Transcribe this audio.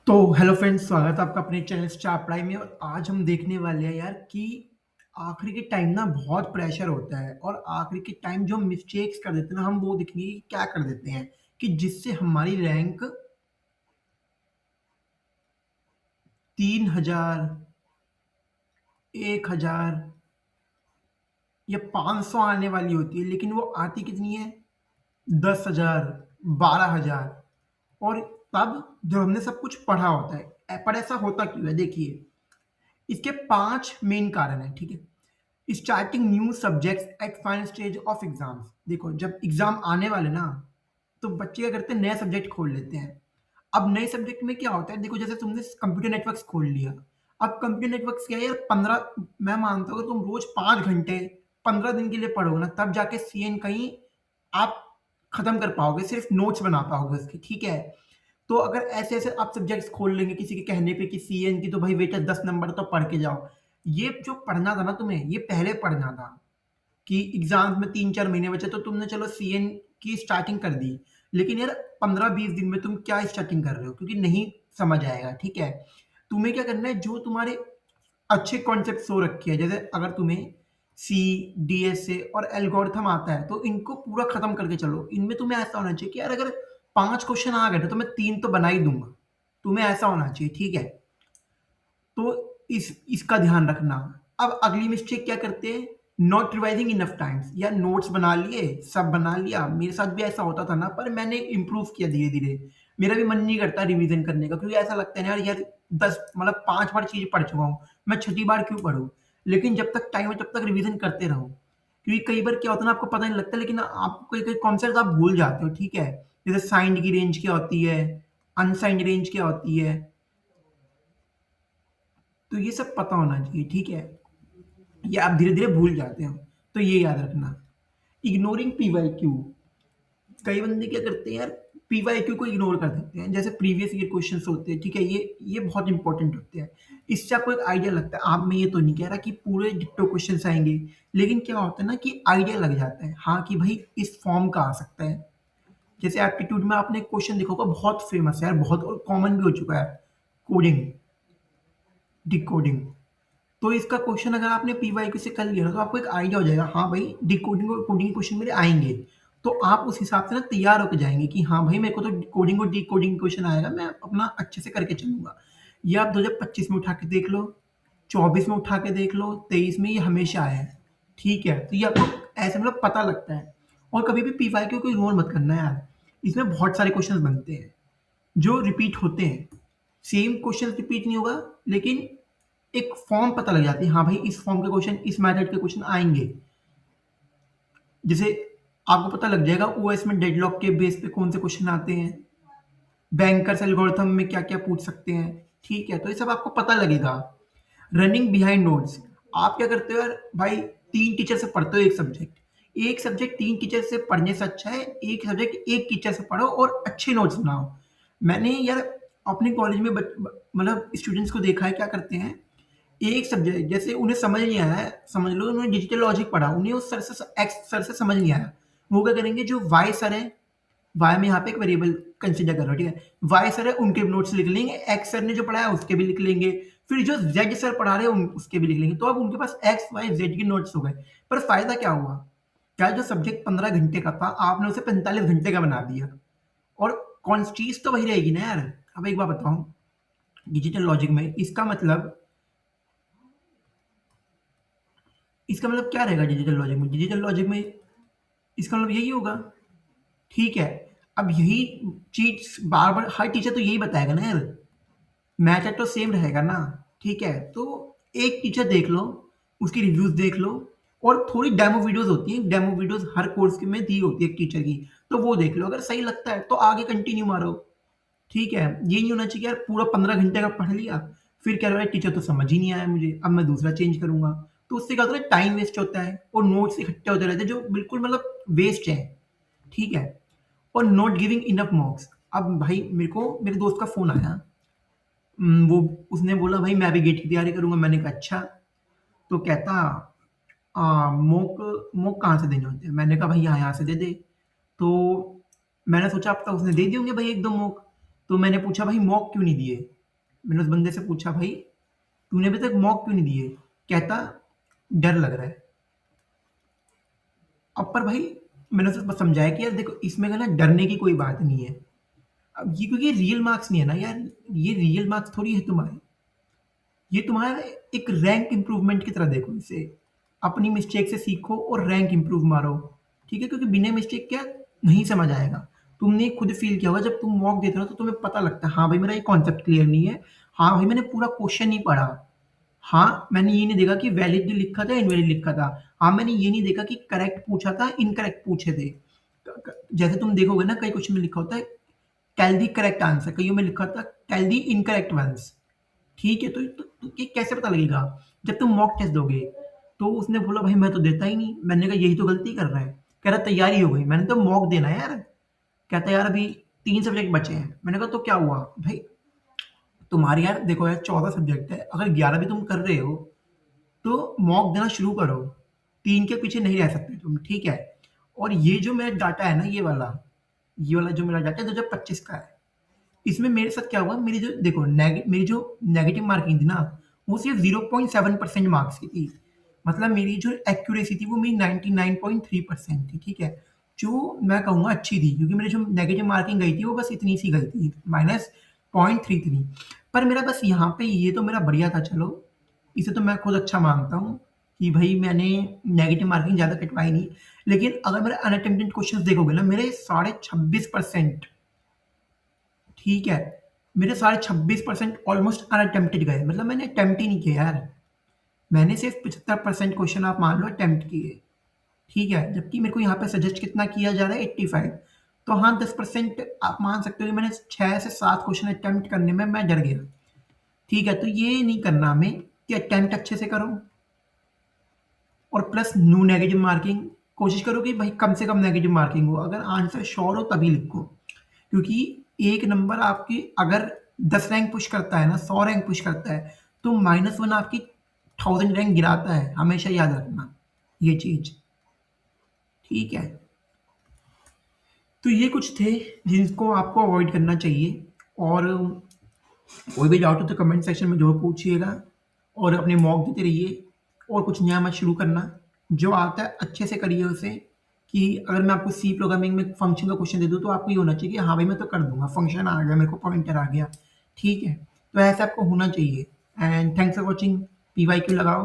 तो hello friends, स्वागत है आपका अपने चैनल स्टार पढ़ाई में। और आज हम देखने वाले हैं यार कि आखिरी के टाइम ना बहुत प्रेशर होता है, और आखिरी के टाइम जो हम मिस्टेक्स कर देते हैं ना, हम वो देखेंगे कि क्या कर देते हैं कि जिससे हमारी रैंक 3,000, 1,000 या 500 आने वाली होती है, लेकिन वो आती कितनी है? 10,000, 12,000। और तब जब हमने सब कुछ पढ़ा होता है, पर ऐसा होता क्यों है? देखिए, इसके 5 मेन कारण हैं, ठीक है? Starting new subjects eight final stage of exams. देखो, जब एग्जाम आने वाले ना, तो बच्चे क्या करते हैं? नया सब्जेक्ट खोल लेते हैं। अब नए सब्जेक्ट में क्या होता है? देखो, जैसे तुमने कंप्यूटर नेटवर्क्स खोल लिया। अब कंप्यूटर नेटवर्क्स क्या है यार? 15, मैं मानता हूँ कि तुम रोज 5 घंटे 15 दिन के लिए पढ़ोगे ना, तब जाके सीएन कहीं आप खत्म कर पाओगे, सिर्फ नोट्स बना पाओगे उसके, ठीक है? तो अगर ऐसे ऐसे आप सब्जेक्ट्स खोल लेंगे किसी के कहने पे कि सीएन की तो भाई वेटेज 10 नंबर, तो पढ़ के जाओ। ये जो पढ़ना था ना तुम्हें, ये पहले पढ़ना था कि एग्जाम में 3-4 महीने बचे, तो तुमने चलो सीएन की स्टार्टिंग कर दी। लेकिन यार 15-20 दिन में तुम क्या स्टार्टिंग कर रहे हो? क्योंकि नहीं समझ आएगा, ठीक है? तुम्हें क्या करना है, जो तुम्हारे अच्छे कॉन्सेप्ट हो रखे हैं, जैसे अगर तुम्हें सी, डीएसए और एल्गोरिथम आता है, तो इनको पूरा खत्म करके चलो। इनमें तुम्हें ऐसा होना चाहिए कि यार अगर 5 क्वेश्चन आ गए तो मैं 3 तो बना ही दूंगा। तुम्हें ऐसा होना चाहिए, ठीक है? तो इसका ध्यान रखना। अब अगली मिस्टेक क्या करते हैं? Not revising enough times. या नोट्स बना लिए, सब बना लिया, मेरे साथ भी ऐसा होता था ना, पर मैंने इंप्रूव किया धीरे धीरे। मेरा भी मन नहीं करता रिवीजन करने का, क्योंकि ऐसा लगता है ना यार यार 10 मतलब 5 बार चीज पढ़ चुका हूँ, मैं छठी बार क्यों पढ़ूं? लेकिन जब तक टाइम है तब तक रिवीजन करते रहो, क्योंकि कई बार क्या होता है ना, आपको पता नहीं लगता, लेकिन आपको कई कई कॉन्सेप्ट आप भूल जाते हो, ठीक है? जैसे साइंड की रेंज क्या होती है, अनसाइंड रेंज क्या होती है, तो ये सब पता होना चाहिए, ठीक है? ये आप धीरे धीरे भूल जाते हो, तो ये याद रखना। Ignoring PYQ. कई बंदे क्या करते हैं यार, पीवाईक्यू को इग्नोर कर देते हैं। जैसे प्रीवियस ईयर क्वेश्चंस होते हैं, ठीक है? ये बहुत इंपॉर्टेंट होते हैं। इससे आपको एक आइडिया लगता है। आप, मैं ये तो नहीं कह रहा कि पूरे डिट्टो क्वेश्चंस आएंगे, लेकिन क्या होता है ना कि आइडिया लग जाता है, हाँ, कि भाई इस फॉर्म का आ सकता है। जैसे एप्टीट्यूड में आपने क्वेश्चन देखा होगा, बहुत फेमस है यार, बहुत और कॉमन भी हो चुका है, कोडिंग, डिकोडिंग। तो इसका क्वेश्चन अगर आपने पीवाईक्यू से कर लिया ना, तो आपको एक आइडिया हो जाएगा, हाँ भाई डिकोडिंग और कोडिंग क्वेश्चन मेरे आएंगे। तो आप उस हिसाब से ना तैयार होकर जाएंगे कि हाँ भाई, मेरे को तो कोडिंग और डिकोडिंग क्वेश्चन आएगा, मैं अपना अच्छे से करके चलूंगा। ये आप 2025 में उठा के देख लो, 24 में उठा के देख लो, 23 में, ये हमेशा आया है, ठीक है? तो ये आपको ऐसे मतलब पता लगता है। और कभी भी पीवाईक्यू को इग्नोर मत करना यार। इसमें बहुत सारे क्वेश्चन बनते हैं जो रिपीट होते हैं। सेम क्वेश्चन रिपीट नहीं होगा, लेकिन एक फॉर्म पता लग जाती है, हाँ भाई इस फॉर्म के क्वेश्चन, इस मेथड के क्वेश्चन आएंगे। जैसे आपको पता लग जाएगा ओएस में डेडलॉक के बेस पे कौन से क्वेश्चन आते हैं, बैंकर्स एल्गोरिथम में क्या क्या पूछ सकते हैं, ठीक है? तो ये सब आपको पता लगेगा। Running behind notes. आप क्या करते हो यार भाई? 3 टीचर से पढ़ते हो एक सब्जेक्ट 3 टीचर से पढ़ने से अच्छा है एक सब्जेक्ट एक टीचर से पढ़ो और अच्छे नोट्स बनाओ। मैंने यार अपने कॉलेज में मतलब स्टूडेंट्स को देखा है, क्या करते हैं, एक सब्जेक्ट जैसे उन्हें समझ नहीं आया है, समझ लो उन्होंने डिजिटल लॉजिक पढ़ा, उन्हें उस सर से एक्स सर से समझ नहीं आया। वो क्या करेंगे, जो वाई सर है, वाई में यहाँ पे एक वेरिएबल कंसिडर कर रहा हूँ, ठीक है? वाई सर है, उनके नोट्स लिख लेंगे, एक्स सर ने जो पढ़ाया उसके भी लिख लेंगे, फिर जो जेड सर पढ़ा रहे हैं उसके भी लिख लेंगे। तो अब उनके पास एक्स वाई जेड के नोट्स हो गए। पर फायदा क्या हुआ? क्या जो सब्जेक्ट 15 घंटे का था, आपने उसे 45 घंटे का बना दिया। और कौन चीज तो वही रहेगी ना यार। अब एक बार बताऊं, डिजिटल लॉजिक में इसका मतलब क्या रहेगा? डिजिटल लॉजिक में इसका मतलब यही होगा, ठीक है? अब यही चीज बार बार हर टीचर तो यही बताएगा ना यार, मैथड तो सेम रहेगा ना, ठीक है? तो एक टीचर देख लो, उसकी रिव्यूज देख लो, और थोड़ी डेमो वीडियोस होती हैं, डेमो वीडियोस हर कोर्स में दी होती है एक टीचर की, तो वो देख लो। अगर सही लगता है तो आगे कंटिन्यू मारो, ठीक है? ये नहीं होना चाहिए कि यार पूरा 15 घंटे का पढ़ लिया, फिर कह रहा है टीचर तो समझ ही नहीं आया मुझे, अब मैं दूसरा चेंज करूंगा। तो उससे क्या होता है, टाइम वेस्ट होता है और नोट्स इकट्ठे होते रहते हैं जो बिल्कुल मतलब वेस्ट है, ठीक है? और नॉट गिविंग इनफ मार्क्स। अब भाई मेरे को मेरे दोस्त का फोन आया, वो उसने बोला भाई मैं भी गेट की तैयारी करूंगा। मैंने कहा अच्छा। तो कहता मोक मोक कहाँ से देने होते हैं? मैंने कहा भाई यहाँ यहाँ से दे दे। तो मैंने सोचा अब तक उसने दे दिए होंगे भाई 1-2 मोक। तो मैंने पूछा भाई मॉक क्यों नहीं दिए? मैंने उस बंदे से पूछा भाई तूने अभी तक मॉक क्यों नहीं दिए? कहता डर लग रहा है। अब पर भाई मैंने उसे बस समझाया कि यार देखो इसमें का ना डरने की कोई बात नहीं है। अब ये क्योंकि रियल मार्क्स नहीं है ना यार, ये रियल मार्क्स थोड़ी है तुम्हारे, ये तुम्हारा एक रैंक इंप्रूवमेंट की तरह देखो इसे। अपनी मिस्टेक से सीखो और रैंक इंप्रूव मारो, ठीक है? क्योंकि बिना मिस्टेक क्या नहीं समझ आएगा। तुमने खुद फील किया होगा जब तुम मॉक देते हो तो तुम्हें पता लगता है हाँ भाई मेरा ये कॉन्सेप्ट क्लियर नहीं है, हाँ भाई मैंने पूरा क्वेश्चन नहीं पढ़ा, हाँ मैंने ये नहीं देखा कि वैलिड लिखा था इनवैलिड लिखा था, हाँ मैंने ये नहीं देखा कि करेक्ट पूछा था इनकरेक्ट पूछे थे। जैसे तुम देखोगे ना कई क्वेश्चन में लिखा होता है टेल दी करेक्ट आंसर, कईयों में लिखा था टेल दी इनकरेक्ट वंस, ठीक है? तो ये कैसे पता लगेगा जब तुम मॉक टेस्ट दोगे? तो उसने बोला भाई मैं तो देता ही नहीं। मैंने कहा यही तो गलती कर रहा है। कह रहा तैयारी हो गई। मैंने तो मॉक देना है यार। कहता यार अभी 3 सब्जेक्ट बचे हैं। मैंने कहा तो क्या हुआ? भाई तुम्हारे यार देखो यार 14 सब्जेक्ट है, अगर 11 भी तुम कर रहे हो तो मॉक देना शुरू करो। 3 के पीछे नहीं रह सकते तुम, ठीक है? और ये जो मेरा डाटा है ना ये वाला जो मेरा डाटा है 2025 का है। इसमें मेरे साथ क्या हुआ, मेरी जो देखो मेरी जो नेगेटिव मार्किंग थी ना वो सिर्फ 0.7% मार्क्स की थी। मतलब मेरी जो एक्यूरेसी थी वो मेरी 99.3% थी, ठीक है? जो मैं कहूँगा अच्छी थी क्योंकि मेरी जो नेगेटिव मार्किंग गई थी वो बस इतनी सी गई थी, -0.33। पर मेरा बस यहाँ पे ये तो मेरा बढ़िया था, चलो इसे तो मैं खुद अच्छा मानता हूँ कि भाई मैंने नेगेटिव मार्किंग ज़्यादा कटवाई नहीं। लेकिन अगर मेरे अनअटेम्प्टेड क्वेश्चंस देखोगे ना मेरे 26.5%, ठीक है? मेरे सारे 26% ऑलमोस्ट अनअटेम्प्टेड गए, मतलब मैंने अटेम्प्ट ही नहीं किया यार। मैंने सिर्फ 75% क्वेश्चन आप मान लो अटेम्प्ट किए, ठीक है? जबकि मेरे को यहाँ पे सजेस्ट कितना किया जा रहा है 85। तो हाँ 10% आप मान सकते हो कि मैंने 6 से 7 क्वेश्चन अटेम्प्ट करने में मैं डर गया, ठीक है? तो ये नहीं करना हमें कि अटेम्प्ट अच्छे से करो और प्लस नो नेगेटिव मार्किंग। कोशिश करो कि भाई कम से कम नेगेटिव मार्किंग हो, अगर आंसर श्योर हो तभी लिखो। क्योंकि एक नंबर आपकी अगर 10 रैंक पुश करता है ना, 100 रैंक पुश करता है, तो -1 आपकी 1000 रैंक गिराता है, हमेशा याद रखना ये चीज़, ठीक है? तो ये कुछ थे जिनको आपको अवॉइड करना चाहिए। और कोई भी डाउट हो तो कमेंट सेक्शन में ज़रूर पूछिएगा और अपने मॉक देते रहिए और कुछ नया मत शुरू करना। जो आता है अच्छे से करिए उसे। कि अगर मैं आपको सी प्रोग्रामिंग में फंक्शन का क्वेश्चन दे दूँ तो आपको ये होना चाहिए कि हाँ भाई मैं तो कर दूँगा, फंक्शन आ गया मेरे को, पॉइंटर आ गया, ठीक है? तो ऐसा आपको होना चाहिए। And thanks for watching. PYQ लगाओ।